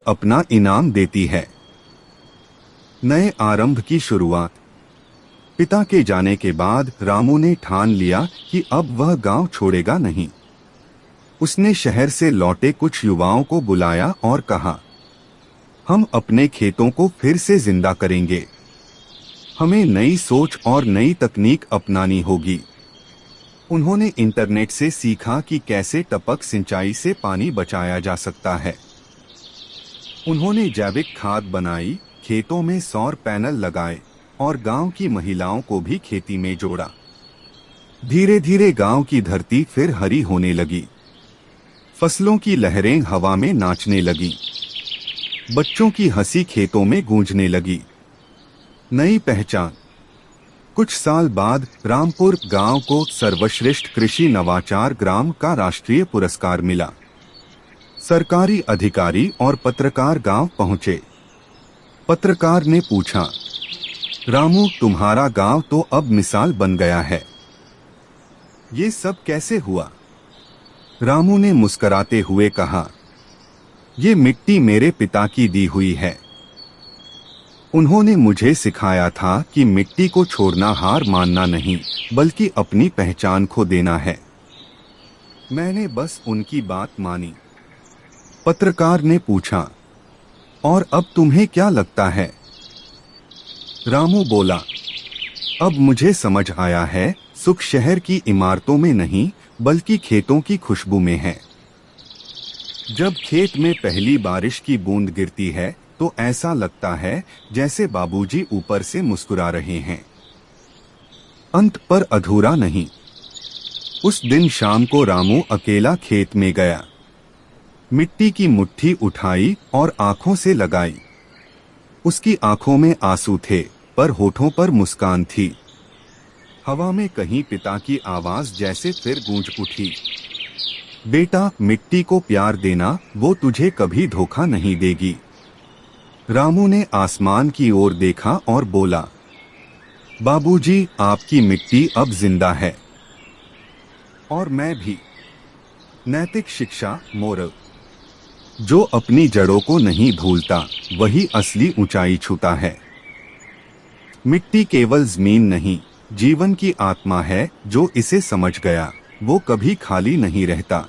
अपना इनाम देती है। नए आरंभ की शुरुआत। पिता के जाने के बाद रामू ने ठान लिया कि अब वह गांव छोड़ेगा नहीं। उसने शहर से लौटे कुछ युवाओं को बुलाया और कहा, हम अपने खेतों को फिर से जिंदा करेंगे। हमें नई सोच और नई तकनीक अपनानी होगी। उन्होंने इंटरनेट से सीखा कि कैसे टपक सिंचाई से पानी बचाया जा सकता है। उन्होंने जैविक खाद बनाई, खेतों में सौर पैनल लगाए और गांव की महिलाओं को भी खेती में जोड़ा। धीरे धीरे गांव की धरती फिर हरी होने लगी। फसलों की लहरें हवा में नाचने लगी। बच्चों की हंसी खेतों में गूंजने लगी। नई पहचान। कुछ साल बाद रामपुर गांव को सर्वश्रेष्ठ कृषि नवाचार ग्राम का राष्ट्रीय पुरस्कार मिला। सरकारी अधिकारी और पत्रकार गांव पहुंचे। पत्रकार ने पूछा, रामू, तुम्हारा गांव तो अब मिसाल बन गया है। ये सब कैसे हुआ? रामू ने मुस्कुराते हुए कहा, ये मिट्टी मेरे पिता की दी हुई है। उन्होंने मुझे सिखाया था कि मिट्टी को छोड़ना हार मानना नहीं, बल्कि अपनी पहचान खो देना है। मैंने बस उनकी बात मानी। पत्रकार ने पूछा, और अब तुम्हें क्या लगता है? रामू बोला, अब मुझे समझ आया है, सुख शहर की इमारतों में नहीं, बल्कि खेतों की खुशबू में है। जब खेत में पहली बारिश की बूंद गिरती है तो ऐसा लगता है जैसे बाबूजी ऊपर से मुस्कुरा रहे हैं। अंत पर अधूरा नहीं। उस दिन शाम को रामू अकेला खेत में गया। मिट्टी की मुट्ठी उठाई और आंखों से लगाई। उसकी आंखों में आंसू थे, पर होठों पर मुस्कान थी। हवा में कहीं पिता की आवाज जैसे फिर गूंज उठी, बेटा, मिट्टी को प्यार देना, वो तुझे कभी धोखा नहीं देगी। रामू ने आसमान की ओर देखा और बोला, बाबूजी, आपकी मिट्टी अब जिंदा है। और मैं भी। नैतिक शिक्षा, मोरल। जो अपनी जड़ों को नहीं भूलता, वही असली ऊंचाई छूता है। मिट्टी केवल जमीन नहीं, जीवन की आत्मा है। जो इसे समझ गया, वो कभी खाली नहीं रहता।